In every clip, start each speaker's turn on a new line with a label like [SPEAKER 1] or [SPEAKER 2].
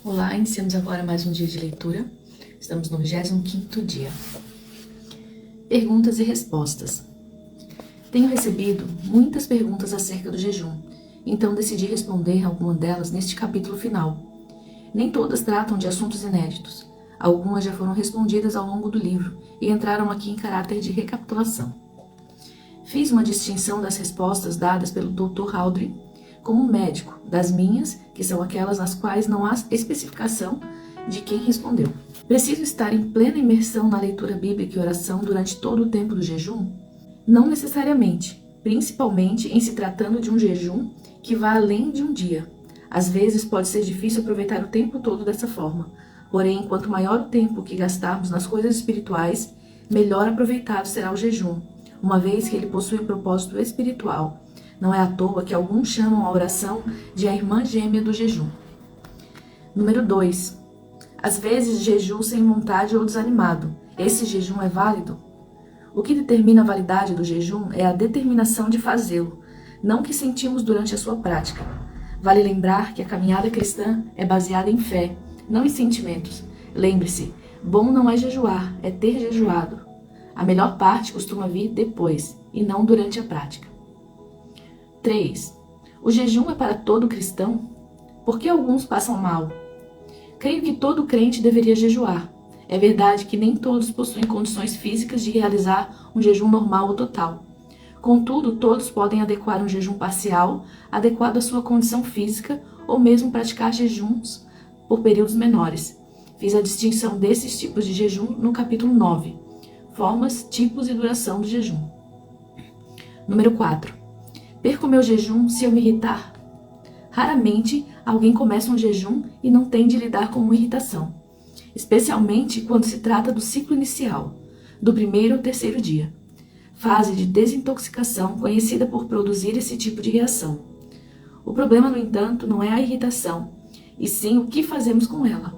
[SPEAKER 1] Olá, iniciamos agora mais um dia de leitura. Estamos no 25º dia. Perguntas e respostas. Tenho recebido muitas perguntas acerca do jejum, então decidi responder algumas delas neste capítulo final. Nem todas tratam de assuntos inéditos. Algumas já foram respondidas ao longo do livro e entraram aqui em caráter de recapitulação. Fiz uma distinção das respostas dadas pelo Dr. Aldrin como médico, das minhas, que são aquelas nas quais não há especificação de quem respondeu. Preciso estar em plena imersão na leitura bíblica e oração durante todo o tempo do jejum? Não necessariamente, principalmente em se tratando de um jejum que vá além de um dia. Às vezes pode ser difícil aproveitar o tempo todo dessa forma, porém, quanto maior o tempo que gastarmos nas coisas espirituais, melhor aproveitado será o jejum, uma vez que ele possui um propósito espiritual. Não é à toa que alguns chamam a oração de a irmã gêmea do jejum. Número 2. Às vezes jejum sem vontade ou desanimado. Esse jejum é válido? O que determina a validade do jejum é a determinação de fazê-lo, não o que sentimos durante a sua prática. Vale lembrar que a caminhada cristã é baseada em fé, não em sentimentos. Lembre-se, bom não é jejuar, é ter jejuado. A melhor parte costuma vir depois, e não durante a prática. 3. O jejum é para todo cristão? Por que alguns passam mal? Creio que todo crente deveria jejuar. É verdade que nem todos possuem condições físicas de realizar um jejum normal ou total. Contudo, todos podem adequar um jejum parcial, adequado à sua condição física, ou mesmo praticar jejuns por períodos menores. Fiz a distinção desses tipos de jejum no capítulo 9. Formas, tipos e duração do jejum. Número 4. Perco meu jejum se eu me irritar? Raramente alguém começa um jejum e não tem de lidar com uma irritação, especialmente quando se trata do ciclo inicial, do primeiro ao terceiro dia, fase de desintoxicação conhecida por produzir esse tipo de reação. O problema, no entanto, não é a irritação, e sim o que fazemos com ela,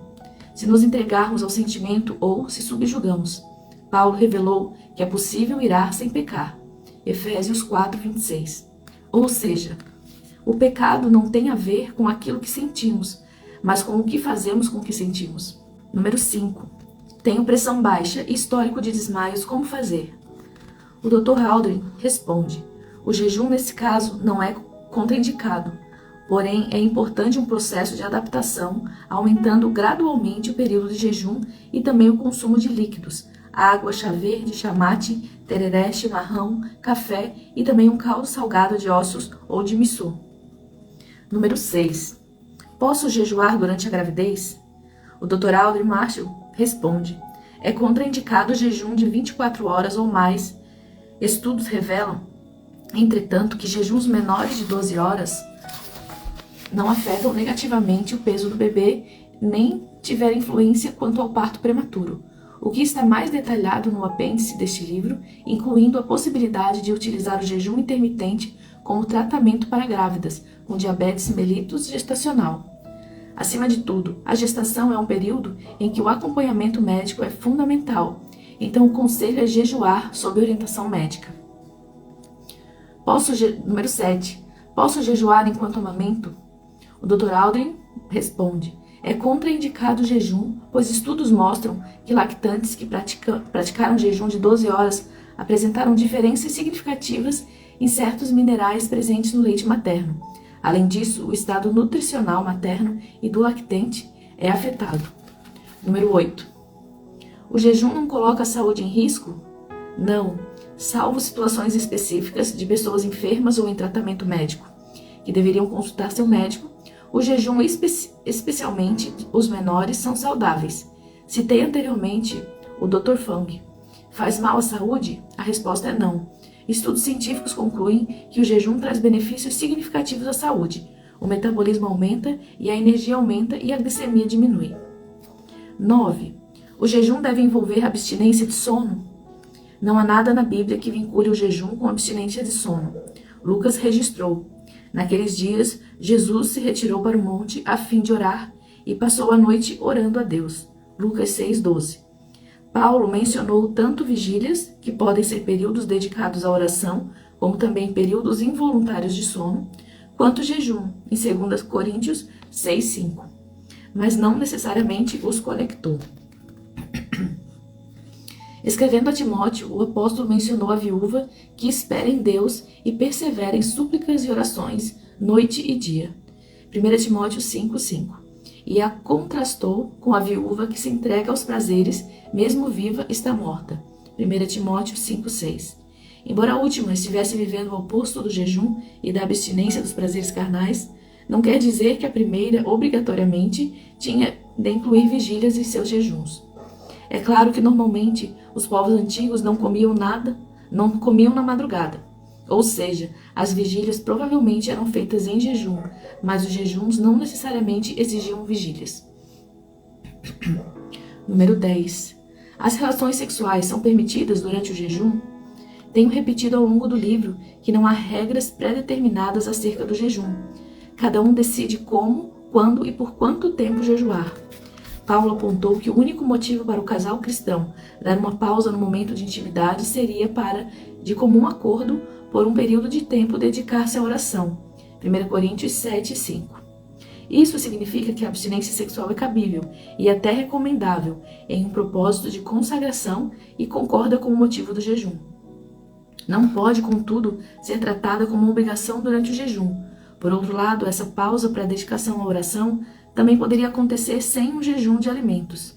[SPEAKER 1] se nos entregarmos ao sentimento ou se subjugamos. Paulo revelou que é possível irar sem pecar. Efésios 4:26. Ou seja, o pecado não tem a ver com aquilo que sentimos, mas com o que fazemos com o que sentimos. Número 5. Tenho pressão baixa e histórico de desmaios, como fazer? O Dr. Aldrin responde: o jejum nesse caso não é contraindicado, porém é importante um processo de adaptação, aumentando gradualmente o período de jejum e também o consumo de líquidos, água, chá verde, chá mate, tereré, chimarrão, café e também um caldo salgado de ossos ou de miso. Número 6. Posso jejuar durante a gravidez? O Dr. Aldrin Marshall responde: é contraindicado o jejum de 24 horas ou mais. Estudos revelam, entretanto, que jejuns menores de 12 horas não afetam negativamente o peso do bebê, nem tiveram influência quanto ao parto prematuro. O que está mais detalhado no apêndice deste livro, incluindo a possibilidade de utilizar o jejum intermitente como tratamento para grávidas, com diabetes mellitus gestacional. Acima de tudo, a gestação é um período em que o acompanhamento médico é fundamental, então o conselho é jejuar sob orientação médica. Número 7. Posso jejuar enquanto amamento? O Dr. Aldrin responde: é contraindicado o jejum, pois estudos mostram que lactantes que praticaram jejum de 12 horas apresentaram diferenças significativas em certos minerais presentes no leite materno. Além disso, o estado nutricional materno e do lactente é afetado. Número 8. O jejum não coloca a saúde em risco? Não, salvo situações específicas de pessoas enfermas ou em tratamento médico, que deveriam consultar seu médico. O jejum, especialmente os menores, são saudáveis. Citei anteriormente o Dr. Fung. Faz mal à saúde? A resposta é não. Estudos científicos concluem que o jejum traz benefícios significativos à saúde. O metabolismo aumenta e a energia aumenta e a glicemia diminui. 9. O jejum deve envolver abstinência de sono? Não há nada na Bíblia que vincule o jejum com abstinência de sono. Lucas registrou: naqueles dias, Jesus se retirou para o monte a fim de orar e passou a noite orando a Deus. Lucas 6:12. Paulo mencionou tanto vigílias, que podem ser períodos dedicados à oração, como também períodos involuntários de sono, quanto jejum, em 2 Coríntios 6:5. mas não necessariamente os conectou. Escrevendo a Timóteo, o apóstolo mencionou a viúva que espera em Deus e persevera em súplicas e orações noite e dia. 1 Timóteo 5:5. E a contrastou com a viúva que se entrega aos prazeres, mesmo viva está morta. 1 Timóteo 5:6. Embora a última estivesse vivendo o oposto do jejum e da abstinência dos prazeres carnais, não quer dizer que a primeira obrigatoriamente tinha de incluir vigílias em seus jejuns. É claro que normalmente os povos antigos não comiam na madrugada. Ou seja, as vigílias provavelmente eram feitas em jejum, mas os jejuns não necessariamente exigiam vigílias. Número 10. As relações sexuais são permitidas durante o jejum? Tenho repetido ao longo do livro que não há regras pré-determinadas acerca do jejum. Cada um decide como, quando e por quanto tempo jejuar. Paulo apontou que o único motivo para o casal cristão dar uma pausa no momento de intimidade seria para, de comum acordo, por um período de tempo dedicar-se à oração. 1 Coríntios 7:5. Isso significa que a abstinência sexual é cabível e até recomendável em um propósito de consagração e concorda com o motivo do jejum. Não pode, contudo, ser tratada como uma obrigação durante o jejum. Por outro lado, essa pausa para a dedicação à oração também poderia acontecer sem um jejum de alimentos.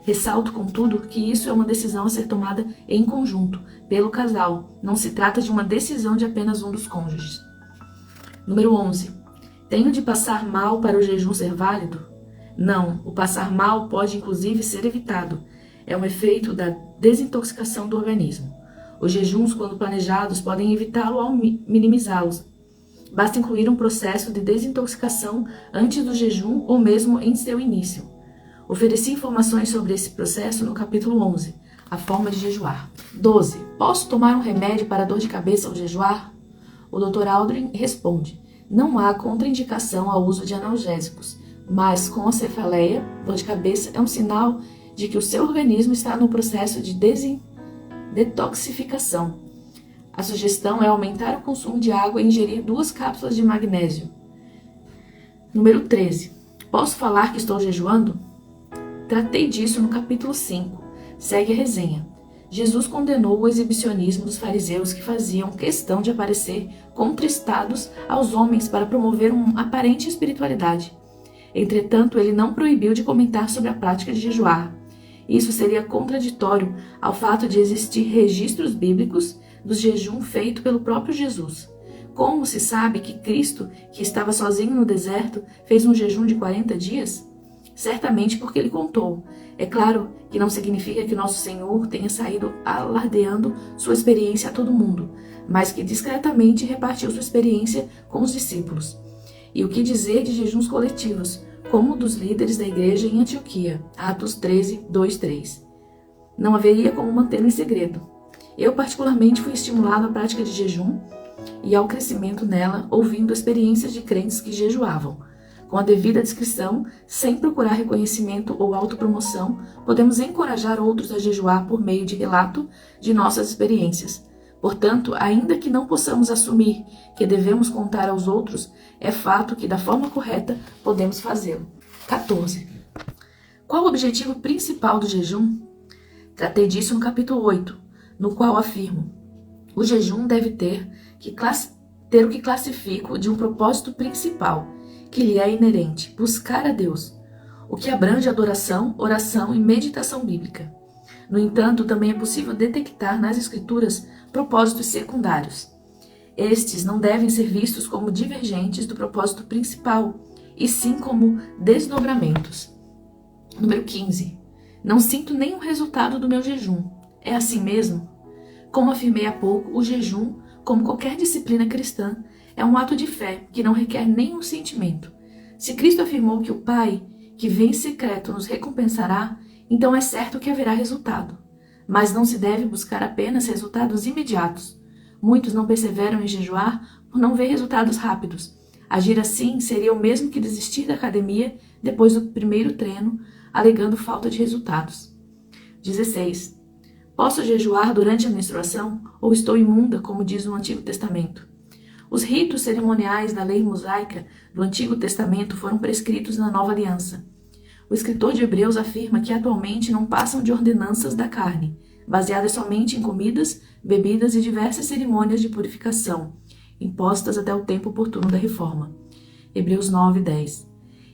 [SPEAKER 1] Ressalto, contudo, que isso é uma decisão a ser tomada em conjunto, pelo casal. Não se trata de uma decisão de apenas um dos cônjuges. Número 11. Tenho de passar mal para o jejum ser válido? Não, o passar mal pode inclusive ser evitado. É um efeito da desintoxicação do organismo. Os jejuns, quando planejados, podem evitá-lo ou minimizá-los. Basta incluir um processo de desintoxicação antes do jejum ou mesmo em seu início. Ofereci informações sobre esse processo no capítulo 11, a forma de jejuar. 12. Posso tomar um remédio para dor de cabeça ao jejuar? O Dr. Aldrin responde: não há contraindicação ao uso de analgésicos, mas com a cefaleia, dor de cabeça é um sinal de que o seu organismo está no processo de detoxificação. A sugestão é aumentar o consumo de água e ingerir 2 cápsulas de magnésio. Número 13. Posso falar que estou jejuando? Tratei disso no capítulo 5. Segue a resenha. Jesus condenou o exibicionismo dos fariseus que faziam questão de aparecer contristados aos homens para promover uma aparente espiritualidade. Entretanto, ele não proibiu de comentar sobre a prática de jejuar. Isso seria contraditório ao fato de existir registros bíblicos do jejum feito pelo próprio Jesus. Como se sabe que Cristo, que estava sozinho no deserto, fez um jejum de 40 dias? Certamente porque ele contou. É claro que não significa que nosso Senhor tenha saído alardeando sua experiência a todo mundo, mas que discretamente repartiu sua experiência com os discípulos. E o que dizer de jejuns coletivos, como o dos líderes da igreja em Antioquia, Atos 13, 2-3. Não haveria como mantê-lo em segredo. Eu particularmente fui estimulado à prática de jejum e ao crescimento nela, ouvindo experiências de crentes que jejuavam. Com a devida discrição, sem procurar reconhecimento ou autopromoção, podemos encorajar outros a jejuar por meio de relato de nossas experiências. Portanto, ainda que não possamos assumir que devemos contar aos outros, é fato que, da forma correta, podemos fazê-lo. 14. Qual o objetivo principal do jejum? Tratei disso no capítulo 8, no qual afirmo: o jejum deve ter o que classifico de um propósito principal, que lhe é inerente, buscar a Deus, o que abrange adoração, oração e meditação bíblica. No entanto, também é possível detectar nas Escrituras propósitos secundários. Estes não devem ser vistos como divergentes do propósito principal, e sim como desdobramentos. Número 15. Não sinto nenhum resultado do meu jejum. É assim mesmo? Como afirmei há pouco, o jejum, como qualquer disciplina cristã, é um ato de fé que não requer nenhum sentimento. Se Cristo afirmou que o Pai, que vem em secreto, nos recompensará, então é certo que haverá resultado. Mas não se deve buscar apenas resultados imediatos. Muitos não perseveram em jejuar por não ver resultados rápidos. Agir assim seria o mesmo que desistir da academia depois do primeiro treino, alegando falta de resultados. 16. Posso jejuar durante a menstruação ou estou imunda, como diz o Antigo Testamento? Os ritos cerimoniais da lei mosaica do Antigo Testamento foram prescritos na Nova Aliança. O escritor de Hebreus afirma que atualmente não passam de ordenanças da carne, baseadas somente em comidas, bebidas e diversas cerimônias de purificação, impostas até o tempo oportuno da reforma. Hebreus 9:10.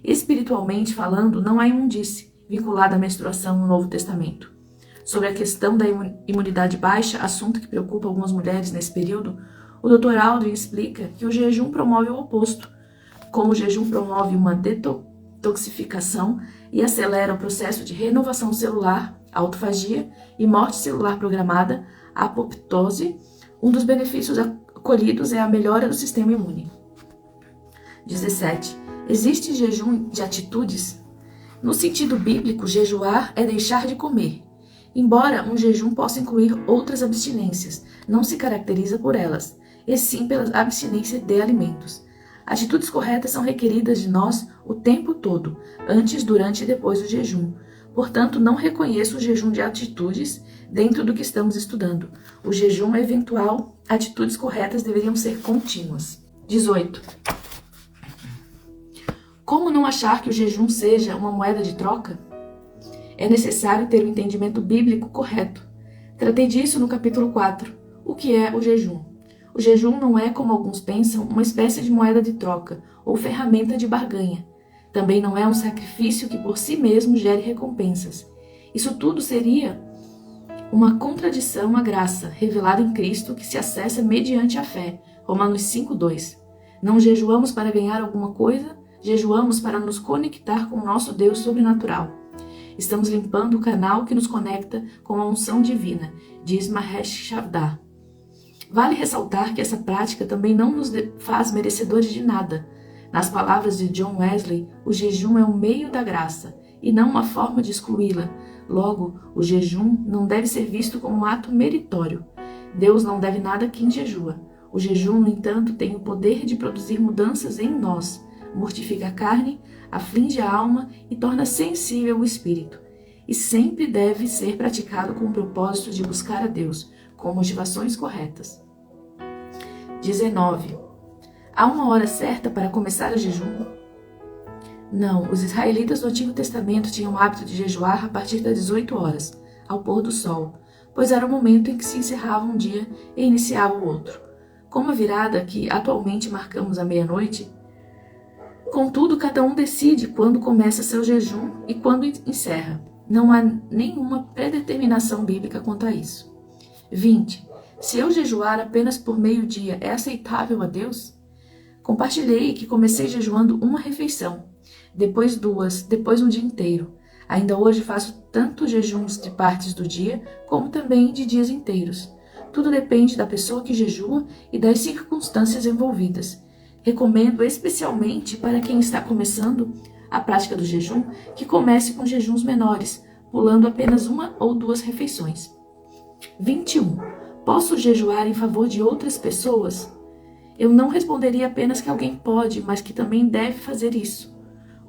[SPEAKER 1] Espiritualmente falando, não há imundície vinculada à menstruação no Novo Testamento. Sobre a questão da imunidade baixa, assunto que preocupa algumas mulheres nesse período, o Dr. Aldrin explica que o jejum promove o oposto. Como o jejum promove uma detoxificação e acelera o processo de renovação celular, autofagia e morte celular programada, a apoptose, um dos benefícios colhidos é a melhora do sistema imune. 17. Existe jejum de atitudes? No sentido bíblico, jejuar é deixar de comer. Embora um jejum possa incluir outras abstinências, não se caracteriza por elas, e sim pela abstinência de alimentos. Atitudes corretas são requeridas de nós o tempo todo, antes, durante e depois do jejum. Portanto, não reconheço o jejum de atitudes dentro do que estamos estudando. O jejum é eventual, atitudes corretas deveriam ser contínuas. 18. Como não achar que o jejum seja uma moeda de troca? É necessário ter o entendimento bíblico correto. Tratei disso no capítulo 4. O que é o jejum? O jejum não é, como alguns pensam, uma espécie de moeda de troca ou ferramenta de barganha. Também não é um sacrifício que por si mesmo gere recompensas. Isso tudo seria uma contradição à graça revelada em Cristo que se acessa mediante a fé. Romanos 5:2. Não jejuamos para ganhar alguma coisa, jejuamos para nos conectar com o nosso Deus sobrenatural. Estamos limpando o canal que nos conecta com a unção divina, diz Mahesh Chavda. Vale ressaltar que essa prática também não nos faz merecedores de nada. Nas palavras de John Wesley, o jejum é um meio da graça e não uma forma de excluí-la. Logo, o jejum não deve ser visto como um ato meritório. Deus não deve nada a quem jejua. O jejum, no entanto, tem o poder de produzir mudanças em nós, mortifica a carne, aflige a alma e torna sensível o espírito. E sempre deve ser praticado com o propósito de buscar a Deus, com motivações corretas. 19. Há uma hora certa para começar o jejum? Não, os israelitas do Antigo Testamento tinham o hábito de jejuar a partir das 18 horas, ao pôr do sol, pois era o momento em que se encerrava um dia e iniciava o outro. Como a virada que atualmente marcamos à meia-noite, contudo, cada um decide quando começa seu jejum e quando encerra. Não há nenhuma predeterminação bíblica quanto a isso. 20. Se eu jejuar apenas por meio-dia, é aceitável a Deus? Compartilhei que comecei jejuando uma refeição, depois 2, depois um dia inteiro. Ainda hoje faço tanto jejuns de partes do dia, como também de dias inteiros. Tudo depende da pessoa que jejua e das circunstâncias envolvidas. Recomendo especialmente para quem está começando a prática do jejum que comece com jejuns menores, pulando apenas 1 ou 2 refeições. 21. Posso jejuar em favor de outras pessoas? Eu não responderia apenas que alguém pode, mas que também deve fazer isso.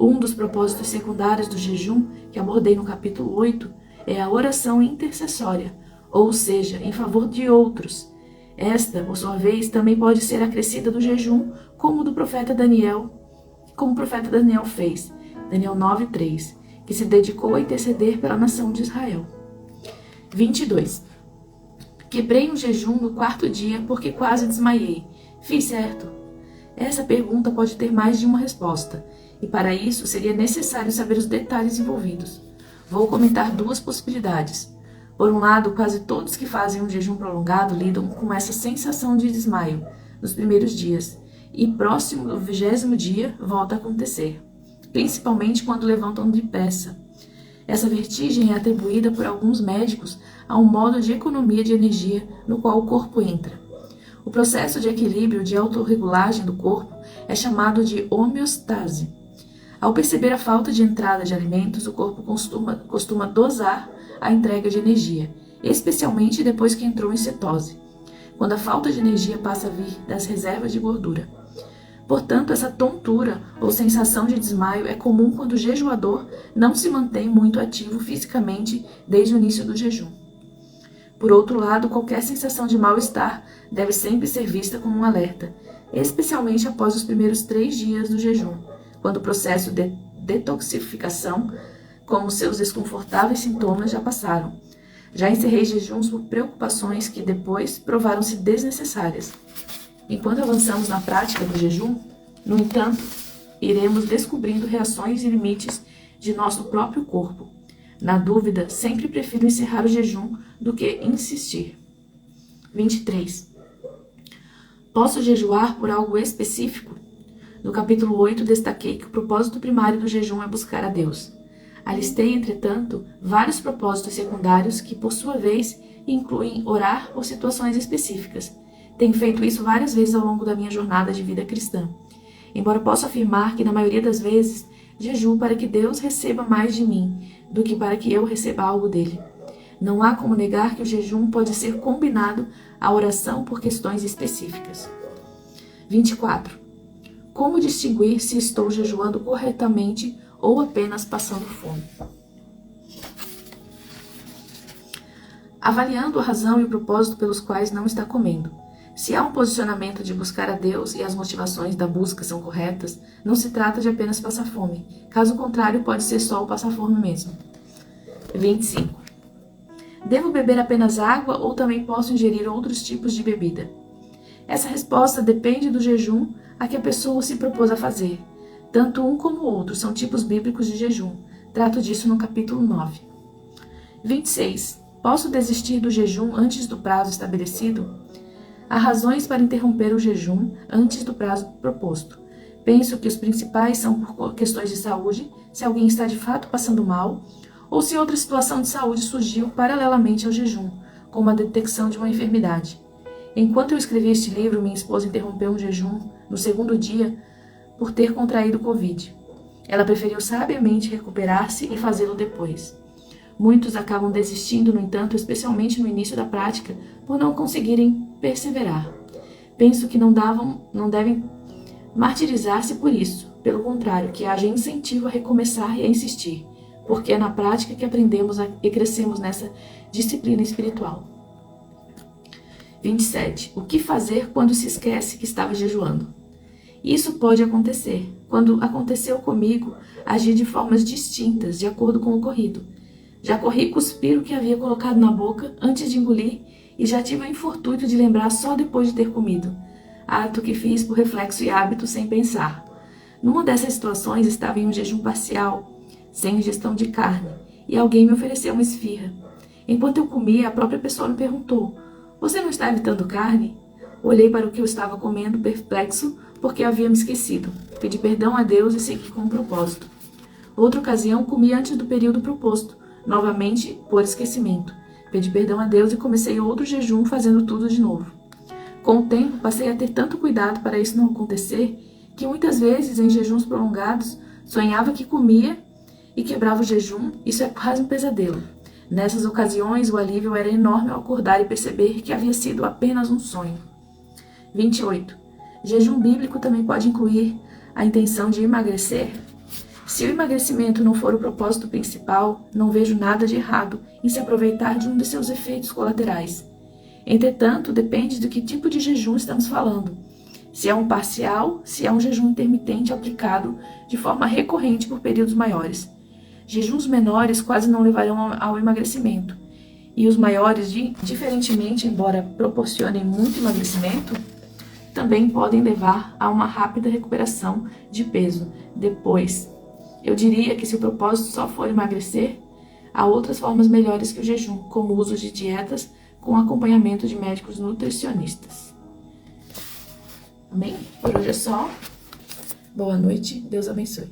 [SPEAKER 1] Um dos propósitos secundários do jejum, que abordei no capítulo 8, é a oração intercessória, ou seja, em favor de outros. Esta, por sua vez, também pode ser acrescida do jejum, como o profeta Daniel fez, Daniel 9:3, que se dedicou a interceder pela nação de Israel. 22. Quebrei um jejum no 4º dia porque quase desmaiei. Fiz certo? Essa pergunta pode ter mais de uma resposta, e para isso seria necessário saber os detalhes envolvidos. Vou comentar 2 possibilidades. Por um lado, quase todos que fazem um jejum prolongado lidam com essa sensação de desmaio nos primeiros dias, e próximo do 20º dia volta a acontecer, principalmente quando levantam depressa. Essa vertigem é atribuída por alguns médicos a um modo de economia de energia no qual o corpo entra. O processo de equilíbrio de autorregulagem do corpo é chamado de homeostase. Ao perceber a falta de entrada de alimentos, o corpo costuma dosar a entrega de energia, especialmente depois que entrou em cetose, quando a falta de energia passa a vir das reservas de gordura. Portanto, essa tontura ou sensação de desmaio é comum quando o jejuador não se mantém muito ativo fisicamente desde o início do jejum. Por outro lado, qualquer sensação de mal-estar deve sempre ser vista como um alerta, especialmente após os primeiros 3 dias do jejum, quando o processo detoxificação, como seus desconfortáveis sintomas, já passaram. Já encerrei jejuns por preocupações que depois provaram-se desnecessárias. Enquanto avançamos na prática do jejum, no entanto, iremos descobrindo reações e limites de nosso próprio corpo. Na dúvida, sempre prefiro encerrar o jejum do que insistir. 23. Posso jejuar por algo específico? No capítulo 8, destaquei que o propósito primário do jejum é buscar a Deus. Alistei, entretanto, vários propósitos secundários que, por sua vez, incluem orar por situações específicas. Tenho feito isso várias vezes ao longo da minha jornada de vida cristã. Embora possa afirmar que, na maioria das vezes, jejuo para que Deus receba mais de mim do que para que eu receba algo dele. Não há como negar que o jejum pode ser combinado à oração por questões específicas. 24. Como distinguir se estou jejuando corretamente ou apenas passando fome? Avaliando a razão e o propósito pelos quais não está comendo. Se há um posicionamento de buscar a Deus e as motivações da busca são corretas, não se trata de apenas passar fome. Caso contrário, pode ser só o passar fome mesmo. 25. Devo beber apenas água ou também posso ingerir outros tipos de bebida? Essa resposta depende do jejum a que a pessoa se propôs a fazer. Tanto um como o outro são tipos bíblicos de jejum. Trato disso no capítulo 9. 26. Posso desistir do jejum antes do prazo estabelecido? Há razões para interromper o jejum antes do prazo proposto. Penso que os principais são por questões de saúde, se alguém está de fato passando mal, ou se outra situação de saúde surgiu paralelamente ao jejum, como a detecção de uma enfermidade. Enquanto eu escrevi este livro, minha esposa interrompeu um jejum no segundo dia por ter contraído Covid. Ela preferiu sabiamente recuperar-se e fazê-lo depois. Muitos acabam desistindo, no entanto, especialmente no início da prática, por não conseguirem perseverar. Penso que não devem martirizar-se por isso. Pelo contrário, que haja incentivo a recomeçar e a insistir, porque é na prática que aprendemos e crescemos nessa disciplina espiritual. 27. O que fazer quando se esquece que estava jejuando? Isso pode acontecer. Quando aconteceu comigo, agi de formas distintas, de acordo com o ocorrido. Já corri cuspir o que havia colocado na boca antes de engolir e já tive o infortúnio de lembrar só depois de ter comido. Ato que fiz por reflexo e hábito sem pensar. Numa dessas situações estava em um jejum parcial, sem ingestão de carne, e alguém me ofereceu uma esfirra. Enquanto eu comia, a própria pessoa me perguntou: "Você não está evitando carne?" Olhei para o que eu estava comendo, perplexo, porque havia me esquecido. Pedi perdão a Deus e segui com um propósito. Outra ocasião, comi antes do período proposto, novamente por esquecimento. Pedi perdão a Deus e comecei outro jejum fazendo tudo de novo. Com o tempo, passei a ter tanto cuidado para isso não acontecer, que muitas vezes, em jejuns prolongados, sonhava que comia e quebrava o jejum. Isso é quase um pesadelo. Nessas ocasiões, o alívio era enorme ao acordar e perceber que havia sido apenas um sonho. 28. Jejum bíblico também pode incluir a intenção de emagrecer? Se o emagrecimento não for o propósito principal, não vejo nada de errado em se aproveitar de um de seus efeitos colaterais. Entretanto, depende do que tipo de jejum estamos falando. Se é um parcial, se é um jejum intermitente aplicado de forma recorrente por períodos maiores. Jejuns menores quase não levarão ao emagrecimento. E os maiores, diferentemente, embora proporcionem muito emagrecimento, também podem levar a uma rápida recuperação de peso depois. Eu diria que se o propósito só for emagrecer, há outras formas melhores que o jejum, como o uso de dietas com acompanhamento de médicos nutricionistas. Amém? Por hoje é só. Boa noite. Deus abençoe.